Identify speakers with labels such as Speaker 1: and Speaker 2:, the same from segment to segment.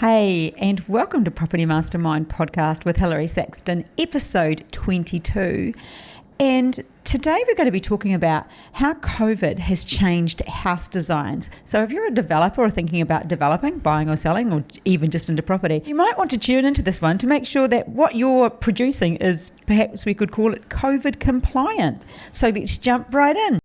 Speaker 1: Hey, and welcome to Property Mastermind podcast with Hilary Saxton, episode 22. And today we're going to be talking about how COVID has changed house designs. So if you're a developer or thinking about developing, buying or selling, or even just into property, you might want to tune into this one to make sure that what you're producing is, perhaps we could call it COVID compliant. So let's jump right in.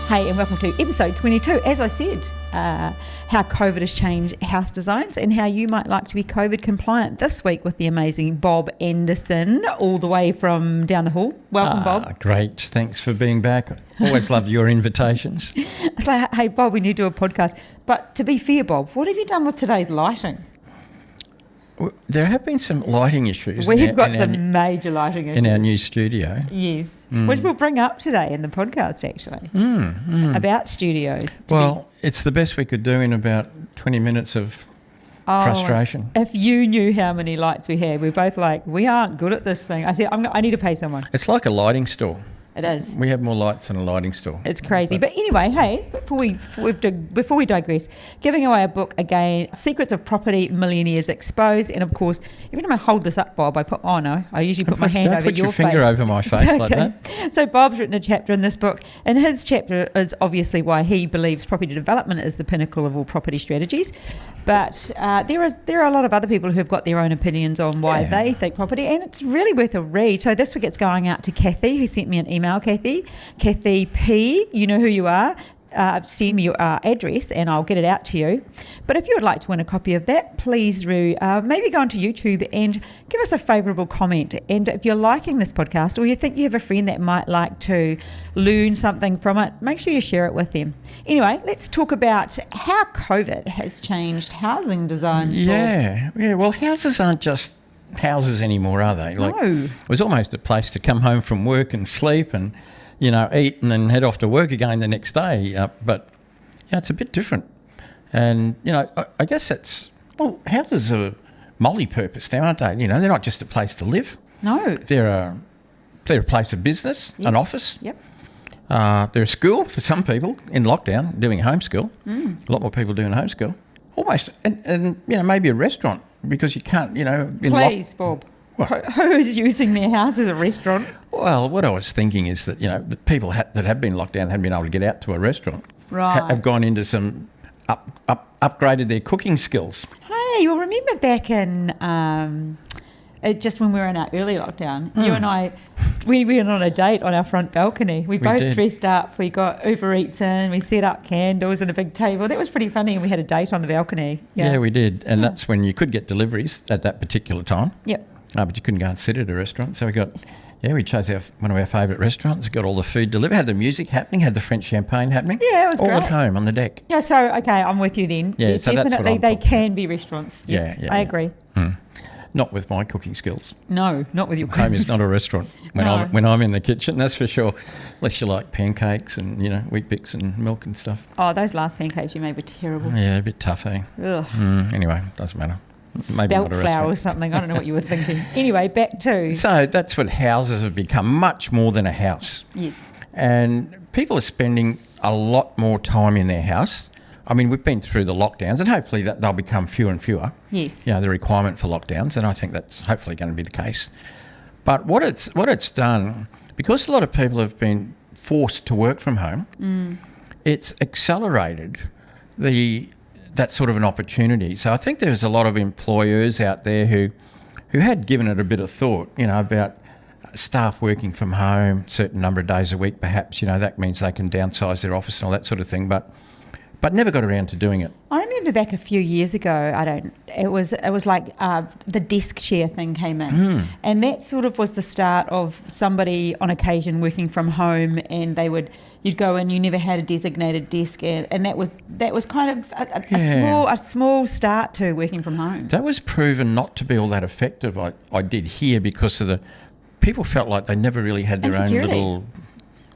Speaker 1: Hey, and welcome to episode 22. As I said, how COVID has changed house designs and how you might like to be COVID compliant this week with the amazing Bob Andersen, all the way from down the hall. Welcome, Bob.
Speaker 2: Great. Thanks for being back. Always love your invitations.
Speaker 1: It's like, hey, Bob, we need to do a podcast. But to be fair, Bob, what have you done with today's lighting?
Speaker 2: There have been some lighting issues.
Speaker 1: We've got some major lighting issues.
Speaker 2: In our new studio.
Speaker 1: Yes, which we'll bring up today in the podcast, actually, about studios.
Speaker 2: Well, it's the best we could do in about 20 minutes of frustration.
Speaker 1: If you knew how many lights we had, we're both like, we aren't good at this thing. I said, I need to pay someone.
Speaker 2: It's like a lighting store.
Speaker 1: It is.
Speaker 2: We have more lights than a lighting store.
Speaker 1: It's crazy. But anyway, hey, before we digress, giving away a book again, Secrets of Property Millionaires Exposed. And of course, every time I hold this up, Bob, I usually put my hand over your face.
Speaker 2: Don't put your finger over my face
Speaker 1: okay.
Speaker 2: like that.
Speaker 1: So Bob's written a chapter in this book, and his chapter is obviously why he believes property development is the pinnacle of all property strategies. But there are a lot of other people who have got their own opinions on why they think property, and it's really worth a read. So this week it's going out to Kathy, who sent me an email. Kathy P, you know who you are. Send me your address and I'll get it out to you. But if you would like to win a copy of that, please maybe go onto YouTube and give us a favourable comment. And if you're liking this podcast or you think you have a friend that might like to learn something from it, make sure you share it with them. Anyway, let's talk about how COVID has changed housing designs.
Speaker 2: Yeah. Well, houses aren't just houses anymore, are they?
Speaker 1: No.
Speaker 2: It was almost a place to come home from work and sleep and, eat and then head off to work again the next day. But it's a bit different. And, I guess houses are multi-purpose now, aren't they? They're not just a place to live.
Speaker 1: No.
Speaker 2: They're a place of business, an office.
Speaker 1: Yep.
Speaker 2: They're a school for some people in lockdown doing homeschool. A lot more people doing homeschool. Almost, and maybe a restaurant. Because you can't,
Speaker 1: Please, Bob. Who is using their house as a restaurant?
Speaker 2: Well, what I was thinking is that, the people that have been locked down haven't been able to get out to a restaurant.
Speaker 1: Right.
Speaker 2: Have gone into some, upgraded their cooking skills.
Speaker 1: Hey, you'll remember back in, just when we were in our early lockdown, you and I, we went on a date on our front balcony. We both dressed up, we got Uber Eats in, we set up candles and a big table. That was pretty funny, and we had a date on the balcony.
Speaker 2: Yeah, we did. And that's when you could get deliveries at that particular time.
Speaker 1: Yep.
Speaker 2: But you couldn't go and sit at a restaurant. So we chose one of our favourite restaurants, got all the food delivered, had the music happening, had the French champagne happening.
Speaker 1: Yeah, it was
Speaker 2: all
Speaker 1: great.
Speaker 2: All at home on the deck.
Speaker 1: Yeah, so, okay, I'm with you then.
Speaker 2: Yeah, so
Speaker 1: definitely
Speaker 2: that's what I'm
Speaker 1: they can be restaurants. Yes,
Speaker 2: yeah,
Speaker 1: I agree.
Speaker 2: Not with my cooking skills.
Speaker 1: No, not with your cooking.
Speaker 2: Home is not a restaurant when I'm in the kitchen, that's for sure. Unless you like pancakes and, wheat bix and milk and stuff.
Speaker 1: Oh, those last pancakes you made were terrible.
Speaker 2: Yeah, a bit tough, eh?
Speaker 1: Ugh.
Speaker 2: Anyway, doesn't matter. Maybe
Speaker 1: Spelt
Speaker 2: not a
Speaker 1: flour or something. I don't know what you were thinking. Anyway, back to...
Speaker 2: So that's what houses have become, much more than a house.
Speaker 1: Yes.
Speaker 2: And people are spending a lot more time in their house. I mean, we've been through the lockdowns and hopefully that they'll become fewer and fewer.
Speaker 1: Yes.
Speaker 2: The requirement for lockdowns, and I think that's hopefully going to be the case. But what it's done, because a lot of people have been forced to work from home, it's accelerated that sort of an opportunity. So I think there's a lot of employers out there who had given it a bit of thought, about staff working from home, certain number of days a week perhaps, that means they can downsize their office and all that sort of thing. But never got around to doing it.
Speaker 1: I remember back a few years ago, it was like the desk chair thing came in, and that sort of was the start of somebody on occasion working from home, and you'd go in, you never had a designated desk, and that was kind of a small start to working from home.
Speaker 2: That was proven not to be all that effective. I did hear, because of people felt like they never really had their own little.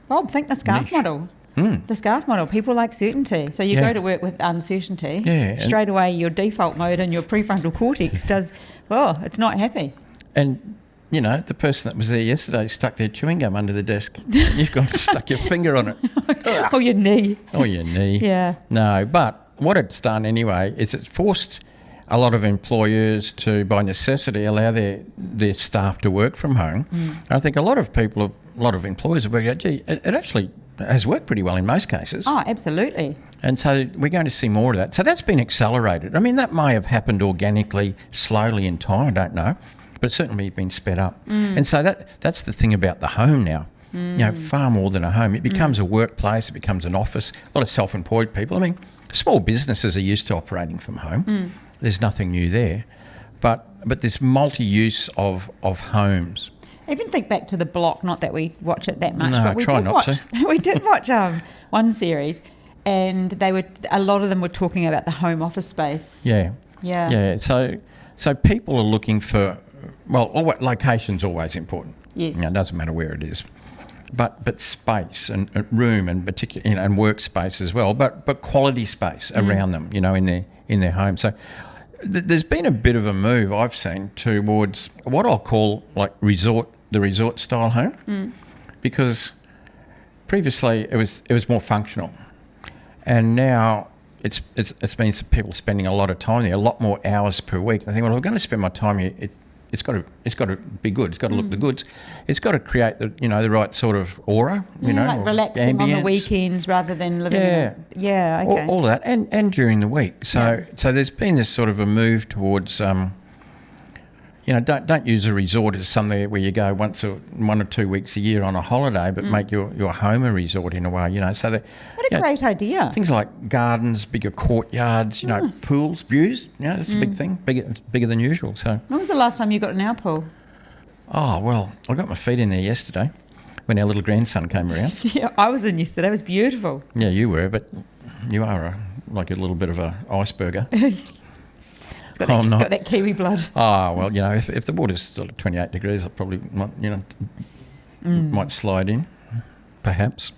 Speaker 1: Well, think the scarf model. The scarf model, people like certainty. So you go to work with uncertainty, straight away your default mode and your prefrontal cortex it's not happy.
Speaker 2: And, you know, the person that was there yesterday stuck their chewing gum under the desk. You've gone and stuck your finger on it.
Speaker 1: Or your knee.
Speaker 2: Or your knee.
Speaker 1: Yeah.
Speaker 2: No, but what it's done anyway is it's forced a lot of employers to, by necessity, allow their staff to work from home. And I think a lot of employers have worked out, gee, it actually has worked pretty well in most cases.
Speaker 1: Oh, absolutely.
Speaker 2: And so we're going to see more of that. So that's been accelerated. I mean, that may have happened organically, slowly in time, I don't know, but it's certainly been sped up. And so that's the thing about the home now. You know, far more than a home. It becomes a workplace, it becomes an office. A lot of self-employed people. I mean, small businesses are used to operating from home. There's nothing new there. But this multi-use of homes.
Speaker 1: Even think back to The Block, not that we watch it that much,
Speaker 2: No,
Speaker 1: but we
Speaker 2: try
Speaker 1: did
Speaker 2: not
Speaker 1: watch.
Speaker 2: to.
Speaker 1: We did watch one series, and a lot of them were talking about the home office space.
Speaker 2: Yeah.
Speaker 1: Yeah.
Speaker 2: Yeah. So people are looking for, location's always important.
Speaker 1: Yes.
Speaker 2: You know, it doesn't matter where it is. But space and room and particular, you know, and workspace as well, but quality space around them, you know, in their home. So there's been a bit of a move I've seen towards what I'll call like the resort style home, because previously it was more functional, and now it's been people spending a lot of time there, a lot more hours per week. I think, well, if I'm going to spend my time here, it's got to be good. It's got to look the goods. It's got to create the right sort of aura,
Speaker 1: like relaxing
Speaker 2: ambience.
Speaker 1: on the weekends rather than living.
Speaker 2: Yeah,
Speaker 1: Okay.
Speaker 2: all of that, and during the week. So there's been this sort of a move towards, don't use a resort as somewhere where you go 1 or 2 weeks a year on a holiday, but make your home a resort in a way. You know, so that.
Speaker 1: What a great idea.
Speaker 2: Things like gardens, bigger courtyards,
Speaker 1: Nice.
Speaker 2: Pools, views. That's a big thing, bigger than usual. So.
Speaker 1: When was the last time you got in our pool?
Speaker 2: Oh, well, I got my feet in there yesterday when our little grandson came around.
Speaker 1: Yeah, I was in yesterday. It was beautiful.
Speaker 2: Yeah, you were, but you are like a little bit of a iceberger.
Speaker 1: It's got that Kiwi blood.
Speaker 2: Oh, well, if the water's sort of 28 degrees, I probably might slide in, perhaps.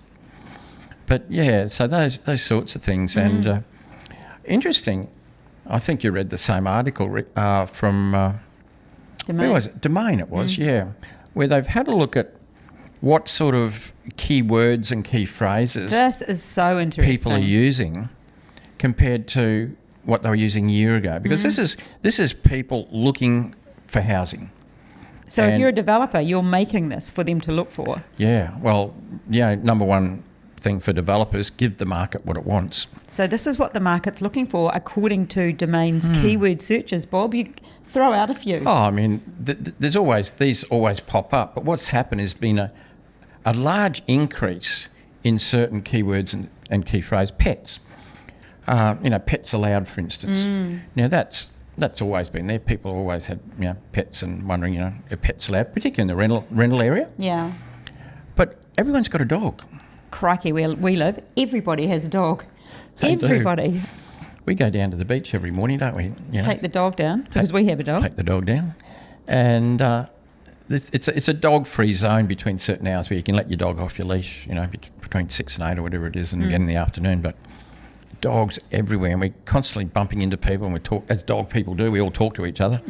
Speaker 2: But, yeah, so those sorts of things. And interesting, I think you read the same article from...
Speaker 1: Domain.
Speaker 2: Where was it? Domain it was, yeah. Where they've had a look at what sort of key words and key phrases
Speaker 1: This is so interesting.
Speaker 2: people are using compared to what they were using a year ago. Because this is people looking for housing.
Speaker 1: So if you're a developer, you're making this for them to look for.
Speaker 2: Yeah, well, number one thing for developers, give the market what it wants.
Speaker 1: So this is what the market's looking for according to Domain's keyword searches. Bob, you throw out a few.
Speaker 2: Oh, I mean, these always pop up. But what's happened has been a large increase in certain keywords and key phrase. Pets. Pets allowed, for instance. Now, that's always been there. People always had pets and wondering, are pets allowed, particularly in the rental area.
Speaker 1: Yeah.
Speaker 2: But everyone's got a dog.
Speaker 1: Crikey, where we live, everybody has a dog.
Speaker 2: They do.
Speaker 1: Everybody.
Speaker 2: We go down to the beach every morning, don't we?
Speaker 1: Take the dog down, because we have a dog.
Speaker 2: Take the dog down. And it's a dog-free zone between certain hours where you can let your dog off your leash, between 6 and 8 or whatever it is, and again in the afternoon. But dogs everywhere, and we're constantly bumping into people, and we talk, as dog people do, we all talk to each other.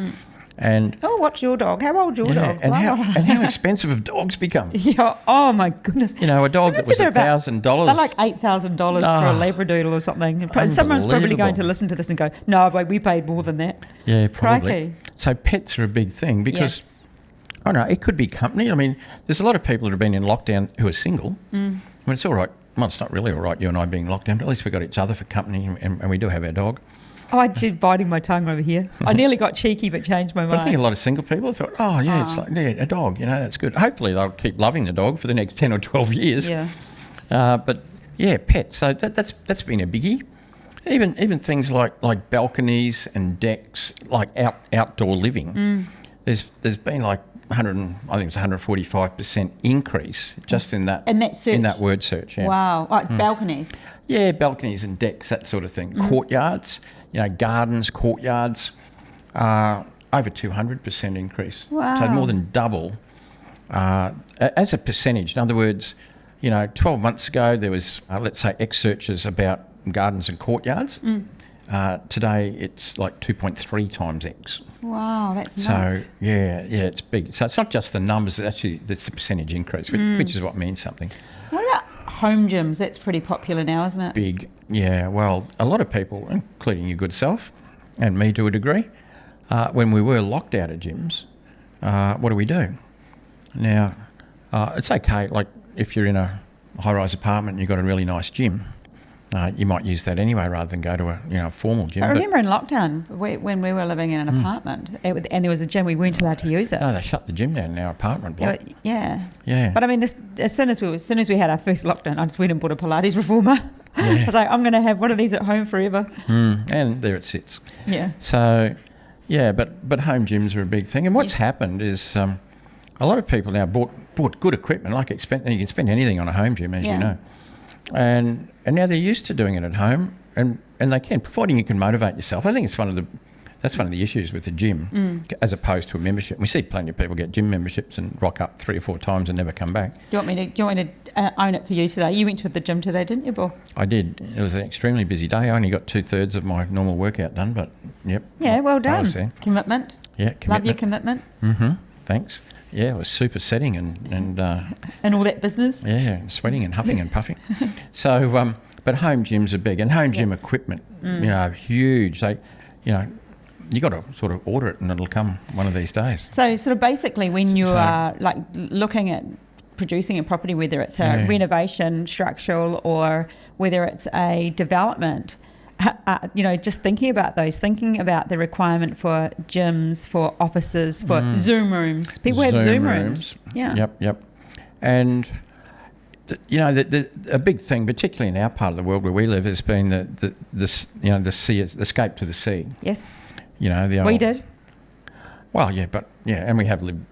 Speaker 2: And
Speaker 1: what's your dog? How old's your dog?
Speaker 2: And how expensive have dogs become?
Speaker 1: Yeah. Oh my goodness.
Speaker 2: A dog that was $1,000.
Speaker 1: They're like $8,000 for a Labradoodle or something. Someone's probably going to listen to this and go, "No, wait, we paid more than that."
Speaker 2: Yeah, probably.
Speaker 1: Crikey.
Speaker 2: So pets are a big thing because I don't know. It could be company. I mean, there's a lot of people that have been in lockdown who are single. I mean, it's all right. Well, it's not really all right, you and I being locked down, but at least we've got each other for company, and we do have our dog.
Speaker 1: Oh, I'm just biting my tongue over here. I nearly got cheeky but changed my mind.
Speaker 2: But I think a lot of single people thought, it's like, a dog, that's good. Hopefully they'll keep loving the dog for the next 10 or 12 years.
Speaker 1: Yeah.
Speaker 2: But, pets. So that's been a biggie. Even things like balconies and decks, like outdoor living. There's been like 145% increase just in that
Speaker 1: search?
Speaker 2: In that word search. Yeah.
Speaker 1: Wow. Like balconies.
Speaker 2: Yeah, balconies and decks, that sort of thing. Courtyards, gardens, courtyards, over 200% increase.
Speaker 1: Wow.
Speaker 2: So more than double as a percentage. In other words, 12 months ago there was, let's say, X searches about gardens and courtyards. Today it's like 2.3 times X.
Speaker 1: Wow, that's
Speaker 2: So
Speaker 1: nuts.
Speaker 2: yeah, it's big. So it's not just the numbers; it's the percentage increase, which is what means something.
Speaker 1: What about home gyms? That's pretty popular now, isn't it?
Speaker 2: Big, yeah. Well, a lot of people, including your good self, and me to a degree, when we were locked out of gyms, what do? Now, it's okay. Like if you're in a high-rise apartment and you've got a really nice gym, you might use that anyway rather than go to a formal gym.
Speaker 1: I remember in lockdown when we were living in an apartment and there was a gym, we weren't allowed to use it.
Speaker 2: No, they shut the gym down in our apartment block.
Speaker 1: Yeah.
Speaker 2: Yeah.
Speaker 1: But I mean, as soon as we had our first lockdown, I just went and bought a Pilates reformer.
Speaker 2: Yeah.
Speaker 1: I was like, I'm going to have one of these at home forever.
Speaker 2: And there it sits.
Speaker 1: Yeah.
Speaker 2: So, yeah, but home gyms are a big thing. And what's happened is a lot of people now bought good equipment. Like and you can spend anything on a home gym, as you know. And now they're used to doing it at home, and they can, providing you can motivate yourself. I think it's that's one of the issues with the gym, as opposed to a membership. We see plenty of people get gym memberships and rock up 3 or 4 times and never come back.
Speaker 1: Do you want me to own it for you today? You went to the gym today, didn't you, Bill?
Speaker 2: I did. It was an extremely busy day. I only got 2/3 of my normal workout done, but yep.
Speaker 1: Yeah, well
Speaker 2: I
Speaker 1: done.
Speaker 2: was there.
Speaker 1: Commitment.
Speaker 2: Yeah, commitment.
Speaker 1: Love your commitment.
Speaker 2: Thanks. Yeah, it was super setting and
Speaker 1: all that business.
Speaker 2: yeah, sweating and huffing and puffing. So, but home gyms are big, and home gym equipment, huge. They, you got to sort of order it, and it'll come one of these days.
Speaker 1: So, sort of basically, when you are like looking at producing a property, whether it's a renovation, structural, or whether it's a development, just thinking about the requirement for gyms, for offices, for Zoom rooms. People have Zoom rooms. Yeah.
Speaker 2: Yep. And a big thing, particularly in our part of the world where we live, has been the escape to the sea.
Speaker 1: Yes.
Speaker 2: We
Speaker 1: did.
Speaker 2: Well, and we have lived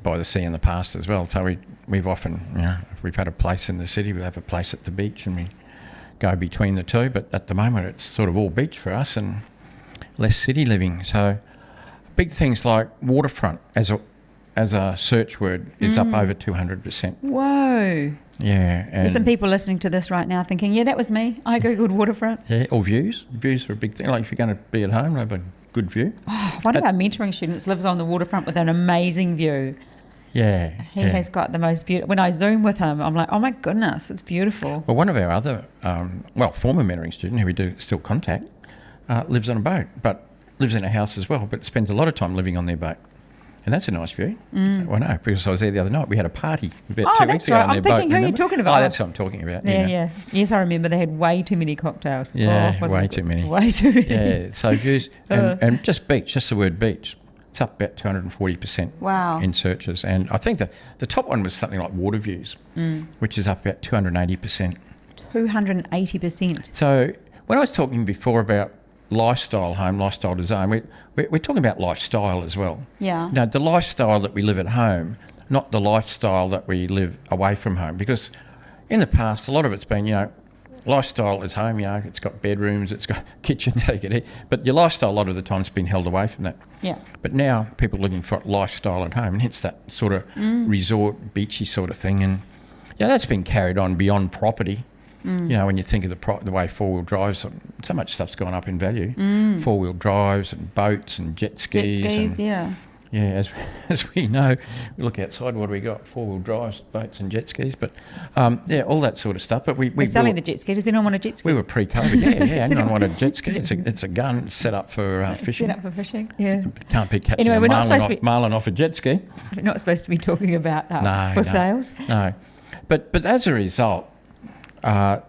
Speaker 2: by the sea in the past as well. So we've often, if we've had a place in the city, we'll have a place at the beach, and we go between the two. But at the moment, it's sort of all beach for us and less city living. So big things like waterfront as a search word is up over 200%.
Speaker 1: Whoa.
Speaker 2: Yeah.
Speaker 1: There's some people listening to this right now thinking, yeah, that was me. I googled waterfront.
Speaker 2: Yeah, or views. Views are a big thing. Like if you're going to be at home, have a good view.
Speaker 1: Oh, one of our mentoring students lives on the waterfront with an amazing view.
Speaker 2: Yeah.
Speaker 1: He has got the most beautiful... When I Zoom with him, I'm like, oh my goodness, it's beautiful.
Speaker 2: Well, one of our other, former mentoring student who we do still contact, lives on a boat, but lives in a house as well, but spends a lot of time living on their boat. And that's a nice view. Well, no, because I was there the other night. We had a party about 2 weeks ago on their boat.
Speaker 1: I'm thinking, who are you talking about?
Speaker 2: Oh, that's what I'm talking about.
Speaker 1: Yeah. Yes, I remember they had way too many cocktails.
Speaker 2: Yeah, way too many.
Speaker 1: Way too many.
Speaker 2: Yeah, so views. And just beach, just the word beach. It's up about 240% in searches. And I think the top one was something like water views, which is up about 280%.
Speaker 1: 280%.
Speaker 2: So when I was talking before about lifestyle home, lifestyle design, we're talking about lifestyle as well.
Speaker 1: Yeah.
Speaker 2: Now, the lifestyle that we live at home, not the lifestyle that we live away from home. Because in the past, a lot of it's been, lifestyle is home, it's got bedrooms, it's got kitchen, you can eat. But your lifestyle a lot of the time has been held away from that.
Speaker 1: Yeah.
Speaker 2: But now people are looking for lifestyle at home, and hence that sort of resort, beachy sort of thing. And that's been carried on beyond property. When you think of the way four-wheel drives, so much stuff's gone up in value. Four-wheel drives and boats and jet skis.
Speaker 1: Jet skis, yeah.
Speaker 2: Yeah, as we know, we look outside, what do we got? Four-wheel drives, boats and jet skis. But, all that sort of stuff. But we're
Speaker 1: selling the jet ski. Does anyone want a jet ski?
Speaker 2: We were pre-COVID, anyone want a jet ski. It's a gun set up for fishing.
Speaker 1: Set up for fishing, yeah.
Speaker 2: Can't be catching marlin off a jet ski.
Speaker 1: We're not supposed to be talking about sales.
Speaker 2: No. But as a result,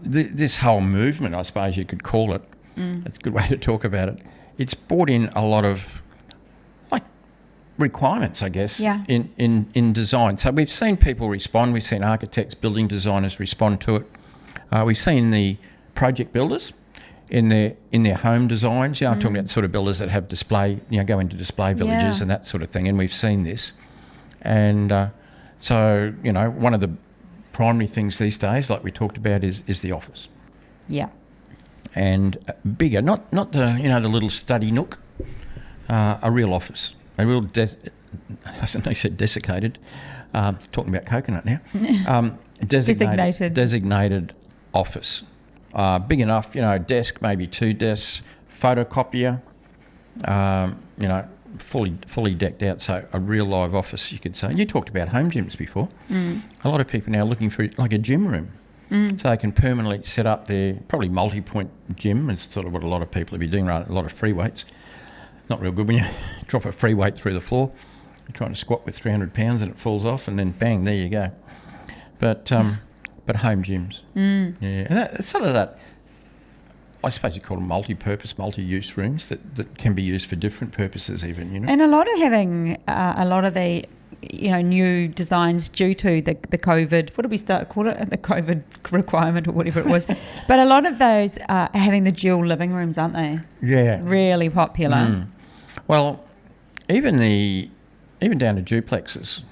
Speaker 2: this whole movement, I suppose you could call it, it's a good way to talk about it, it's brought in a lot of requirements, I guess, in design. So we've seen people respond. We've seen architects, building designers respond to it. We've seen the project builders in their home designs. I'm talking about sort of builders that have display, go into display villages and that sort of thing. And we've seen this. And so, one of the primary things these days, like we talked about, is the office.
Speaker 1: Yeah.
Speaker 2: And bigger, not the the little study nook, a real office, a real I said desiccated. Talking about coconut now. Designated office, big enough. Desk, maybe 2 desks, photocopier, fully decked out, so a real live office, you could say. You talked about home gyms before. A lot of people now are looking for like a gym room, so they can permanently set up their probably multi-point gym. It's sort of what a lot of people will be doing, right? A lot of free weights. Not real good when you drop a free weight through the floor. You're trying to squat with 300 pounds and it falls off, and then bang, there you go. But home gyms, yeah, and it's sort of that. I suppose you call them multi-purpose, multi-use rooms that can be used for different purposes, even, you know.
Speaker 1: And a lot of having a lot of the, new designs due to the COVID. What did we call it? The COVID requirement or whatever it was. But a lot of those are having the dual living rooms, aren't they?
Speaker 2: Yeah.
Speaker 1: Really popular.
Speaker 2: Well, even down to duplexes,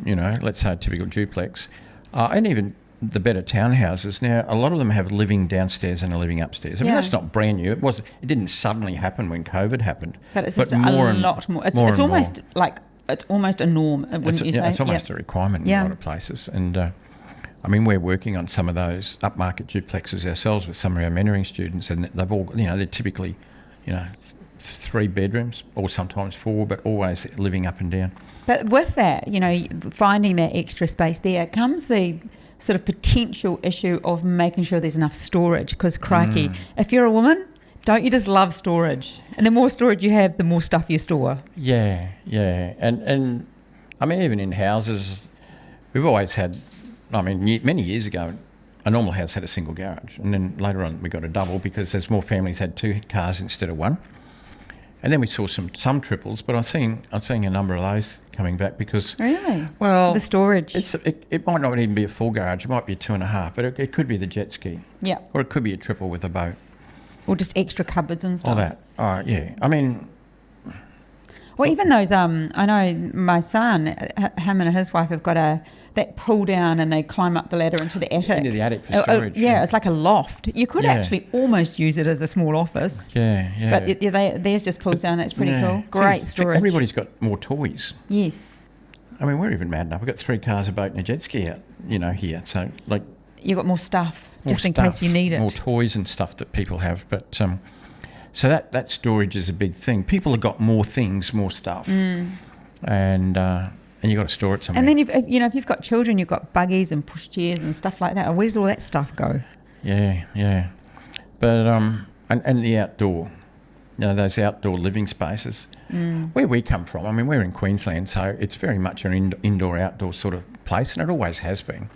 Speaker 2: let's say a typical duplex, and even the better townhouses now, a lot of them have a living downstairs and a living upstairs. I mean, that's not brand new. It didn't suddenly happen when COVID happened.
Speaker 1: But it's just a lot more. It's almost like it's almost a norm, wouldn't you say?
Speaker 2: It's almost a requirement in a lot of places. And we're working on some of those upmarket duplexes ourselves with some of our mentoring students, and they've all, they're typically, 3 bedrooms or sometimes 4, but always living up and down.
Speaker 1: But with that, finding that extra space there comes the sort of potential issue of making sure there's enough storage, because crikey, if you're a woman, don't you just love storage? And the more storage you have, the more stuff you store.
Speaker 2: Yeah. And I mean, even in houses, we've always had, many years ago, a normal house had a single garage, and then later on we got a double because there's more families had 2 cars instead of 1. And then we saw some triples, but I'm seeing a number of those coming back because...
Speaker 1: Really?
Speaker 2: Well...
Speaker 1: The storage.
Speaker 2: It might not even be a full garage. It might be a 2.5, but it could be the jet ski.
Speaker 1: Yeah.
Speaker 2: Or it could be a triple with a boat.
Speaker 1: Or just extra cupboards and stuff.
Speaker 2: All that. Oh, yeah. I mean...
Speaker 1: Well, even those, I know my son, him and his wife have got that pull down and they climb up the ladder into the attic.
Speaker 2: Into the attic for storage.
Speaker 1: Yeah, it's like a loft. You could actually almost use it as a small office.
Speaker 2: Yeah.
Speaker 1: But theirs just pulls down. That's pretty cool. Great storage.
Speaker 2: Everybody's got more toys.
Speaker 1: Yes.
Speaker 2: I mean, we're even mad enough. We've got 3 cars, a boat and a jet ski out, here. So, like...
Speaker 1: You've got more stuff, just in case you need it.
Speaker 2: More toys and stuff that people have. But... So that storage is a big thing. People have got more things, more stuff, and you've got to store it somewhere.
Speaker 1: And then if you've got children, you've got buggies and pushchairs and stuff like that. Where does all that stuff go?
Speaker 2: Yeah. But and the outdoor, those outdoor living spaces. Where we come from, we're in Queensland, so it's very much an indoor-outdoor sort of place, and it always has been.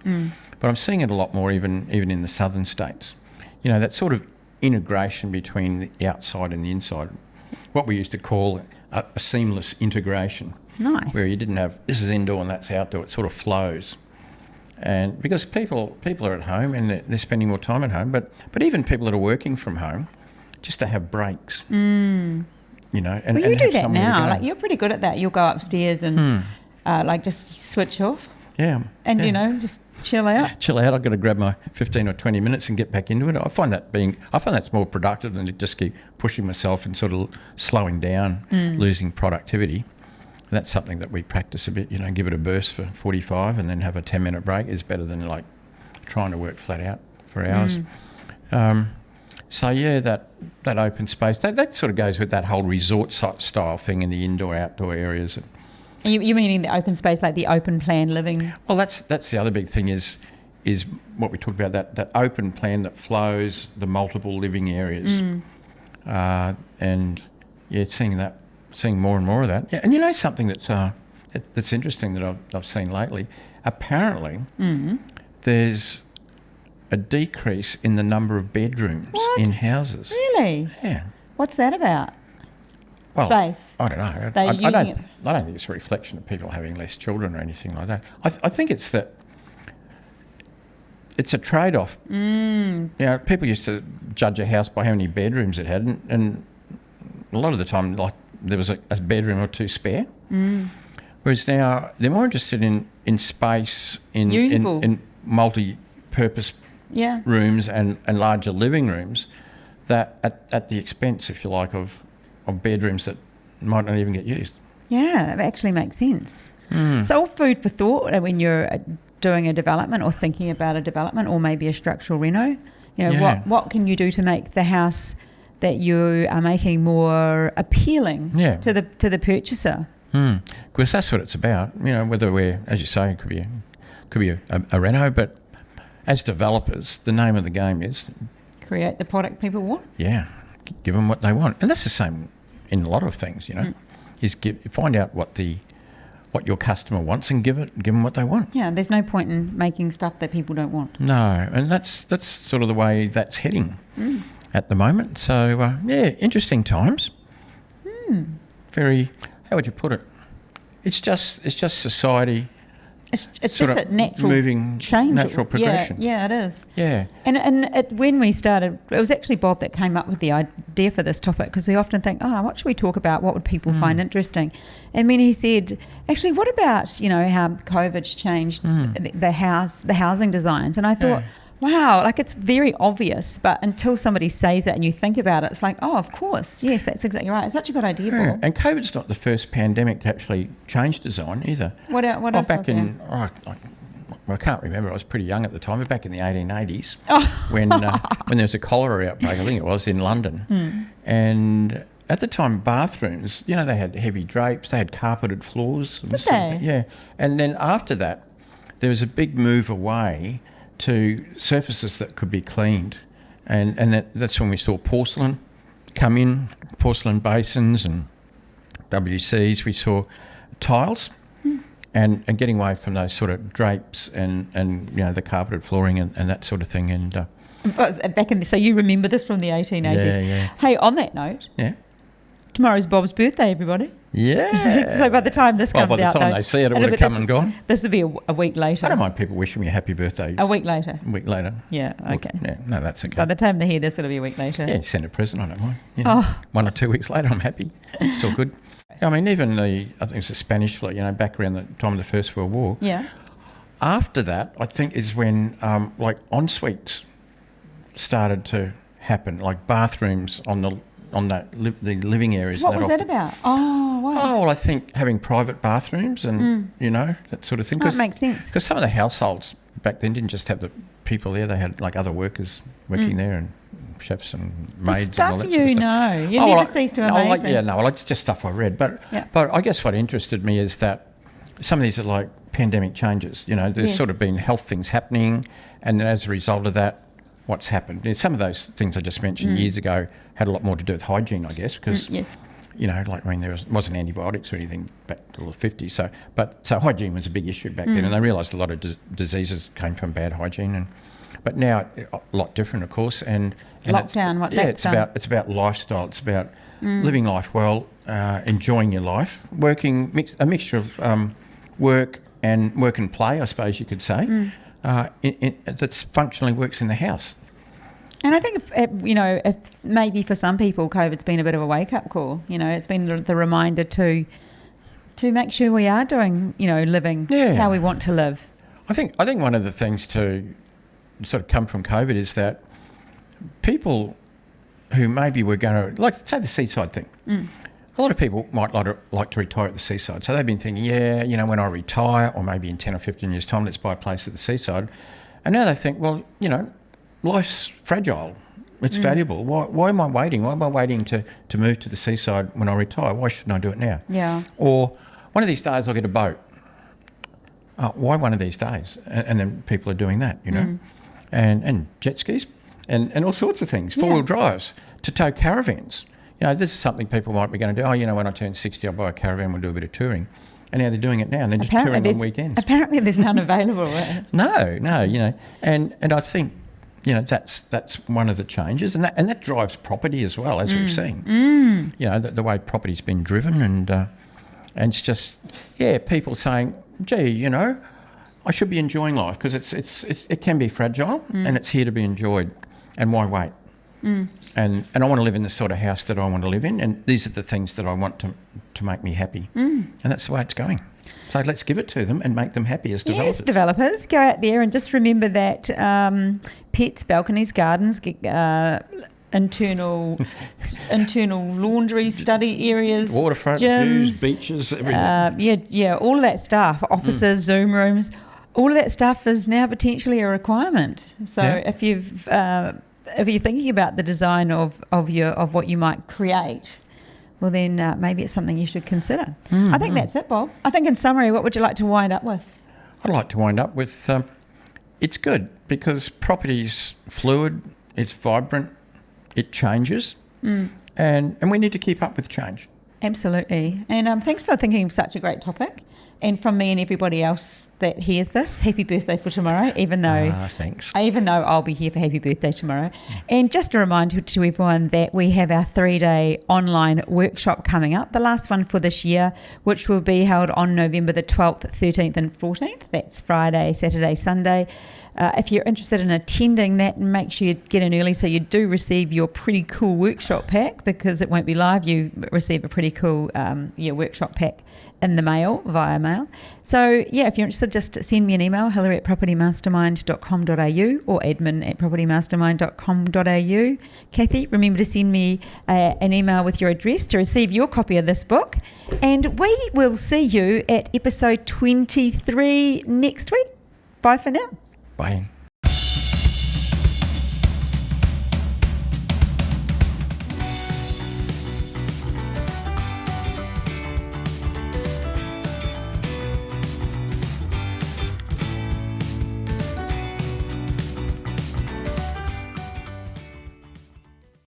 Speaker 2: But I'm seeing it a lot more even in the southern states. That sort of integration between the outside and the inside, what we used to call a seamless integration.
Speaker 1: Nice.
Speaker 2: Where you didn't have this is indoor and that's outdoor, it sort of flows. And because people are at home and they're spending more time at home, but even people that are working from home, just to have breaks. And
Speaker 1: you do that now. Like, you're pretty good at that. You'll go upstairs and just switch off.
Speaker 2: Yeah.
Speaker 1: And just chill out.
Speaker 2: I've got to grab my 15 or 20 minutes and get back into it. I find that's more productive than to just keep pushing myself and sort of slowing down, losing productivity. And that's something that we practice a bit. Give it a burst for 45 and then have a 10-minute break is better than like trying to work flat out for hours. So yeah, that open space that sort of goes with that whole resort style thing in the indoor-outdoor areas.
Speaker 1: You meaning the open space, like the open plan living?
Speaker 2: Well, that's the other big thing is what we talked about, that open plan that flows, the multiple living areas, and seeing more and more of that. Yeah, and something that's interesting that I've seen lately. Apparently, there's a decrease in the number of bedrooms in houses.
Speaker 1: Really?
Speaker 2: Yeah.
Speaker 1: What's that about?
Speaker 2: Well,
Speaker 1: space.
Speaker 2: I don't know. I don't think it's a reflection of people having less children or anything like that. I think it's that it's a trade-off. People used to judge a house by how many bedrooms it had, and a lot of the time, like, there was a bedroom or 2 spare. Whereas now they're more interested in space, in multi-purpose rooms and larger living rooms, that at the expense, if you like, of bedrooms that might not even get used. Yeah,
Speaker 1: that actually makes sense. So all food for thought when you're doing a development or thinking about a development or maybe a structural reno. What can you do to make the house that you are making more appealing to the purchaser.
Speaker 2: Because that's what it's about. Whether we're, as you say, it could be a reno, but as developers, the name of the game is
Speaker 1: create the product people want.
Speaker 2: Yeah, give them what they want, and that's the same in a lot of things. Is find out what your customer wants and give them what they want.
Speaker 1: Yeah, there's no point in making stuff that people don't want.
Speaker 2: No, and that's sort of the way that's heading at the moment. So interesting times. Very. How would you put it? It's just society.
Speaker 1: It's just a natural
Speaker 2: moving
Speaker 1: change.
Speaker 2: Natural progression.
Speaker 1: Yeah, it is.
Speaker 2: Yeah.
Speaker 1: And when we started, it was actually Bob that came up with the idea for this topic, because we often think, what should we talk about? What would people find interesting? And then he said, actually, what about, how COVID's changed the housing designs? And I thought, wow, like it's very obvious, but until somebody says it and you think about it, it's like, oh, of course, yes, that's exactly right. It's such a good idea, Bob.
Speaker 2: And COVID's not the first pandemic to actually change design either.
Speaker 1: What else
Speaker 2: back
Speaker 1: was
Speaker 2: in, I can't remember, I was pretty young at the time, but back in the 1880s, when there was a cholera outbreak, I think it was, in London. And at the time, bathrooms, they had heavy drapes, they had carpeted floors.
Speaker 1: Did they?
Speaker 2: Yeah. And then after that, there was a big move away to surfaces that could be cleaned, and that's when we saw porcelain come in, porcelain basins and WCs. We saw tiles, and getting away from those sort of drapes and the carpeted flooring and that sort of thing. And
Speaker 1: so you remember this from the 1880s?
Speaker 2: Yeah.
Speaker 1: Hey, on that note, tomorrow's Bob's birthday, everybody.
Speaker 2: Yeah.
Speaker 1: So by the time this comes out,
Speaker 2: by the time they see it, it would have come and gone.
Speaker 1: This will be a week later.
Speaker 2: I don't mind people wishing me a happy birthday.
Speaker 1: A week later.
Speaker 2: Yeah,
Speaker 1: okay.
Speaker 2: Yeah, no, that's okay.
Speaker 1: By the time they hear this, it'll be a week later.
Speaker 2: Yeah, send a present, I don't mind. 1 or 2 weeks later, I'm happy. It's all good. I mean, even I think it was the Spanish flu, back around the time of the First World War.
Speaker 1: Yeah.
Speaker 2: After that, I think is when en-suites started to happen, like bathrooms on the living areas.
Speaker 1: So what was that about? Oh, wow.
Speaker 2: Oh, well, I think having private bathrooms and, that sort of thing.
Speaker 1: That makes sense.
Speaker 2: Because some of the households back then didn't just have the people there. They had, other workers working there and chefs and maids and all that sort of stuff.
Speaker 1: You never cease to amaze me.
Speaker 2: It's just stuff I read. But I guess what interested me is that some of these are like pandemic changes. There's sort of been health things happening, and then as a result of that, what's happened. Some of those things I just mentioned years ago had a lot more to do with hygiene, I guess, because, there wasn't antibiotics or anything back to the 50s. So hygiene was a big issue back then, and they realised a lot of diseases came from bad hygiene. But now a lot different, of course. And
Speaker 1: lockdown,
Speaker 2: it's about lifestyle. It's about living life well, enjoying your life, a mixture of work and play, I suppose you could say. That functionally works in the house.
Speaker 1: And I think if maybe for some people COVID's been a bit of a wake-up call. It's been the reminder to make sure we are doing, living how we want to live.
Speaker 2: I think one of the things to sort of come from COVID is that people who maybe were going to, say the seaside thing. A lot of people might like to retire at the seaside. So they've been thinking, when I retire, or maybe in 10 or 15 years' time, let's buy a place at the seaside. And now they think, well, life's fragile. It's valuable. Why am I waiting? Why am I waiting to move to the seaside when I retire? Why shouldn't I do it now?
Speaker 1: Yeah.
Speaker 2: Or one of these days I'll get a boat. Why one of these days? And then people are doing that, and jet skis and all sorts of things, four-wheel drives to tow caravans. This is something people might be going to do. When I turn 60, I'll buy a caravan, we'll do a bit of touring. And now they're doing it now, and they're just touring on weekends.
Speaker 1: Apparently there's none available.
Speaker 2: No, and I think, that's one of the changes, and that drives property as well, as we've seen. The way property's been driven, and it's just, people saying, gee, I should be enjoying life, because it can be fragile, and it's here to be enjoyed, and why wait? And I want to live in the sort of house that I want to live in, and these are the things that I want to make me happy. And that's the way it's going. So let's give it to them and make them happy as developers.
Speaker 1: Yes, developers, go out there and just remember that pets, balconies, gardens, internal laundry, study areas,
Speaker 2: waterfront
Speaker 1: gyms,
Speaker 2: views, beaches, everything.
Speaker 1: All of that stuff, offices, Zoom rooms, all of that stuff is now potentially a requirement. So if you've you're thinking about the design of what you might create, well then maybe it's something you should consider. I think that's it, Bob. I think in summary, what would you like to wind up with?
Speaker 2: I'd like to wind up with it's good because property's fluid, it's vibrant, it changes, and we need to keep up with change.
Speaker 1: Absolutely. And thanks for thinking of such a great topic. And from me and everybody else that hears this, happy birthday for tomorrow, even though
Speaker 2: thanks.
Speaker 1: Even though I'll be here for happy birthday tomorrow. And just a reminder to everyone that we have our 3-day online workshop coming up, the last one for this year, which will be held on November the 12th, 13th and 14th. That's Friday, Saturday, Sunday. If you're interested in attending that, make sure you get in early so you do receive your pretty cool workshop pack, because it won't be live. You receive a pretty cool workshop pack in the mail, via mail. So, if you're interested, just send me an email, hillary@propertymastermind.com.au or admin@propertymastermind.com.au. Kathy, remember to send me an email with your address to receive your copy of this book. And we will see you at episode 23 next week. Bye for now.
Speaker 2: Bye.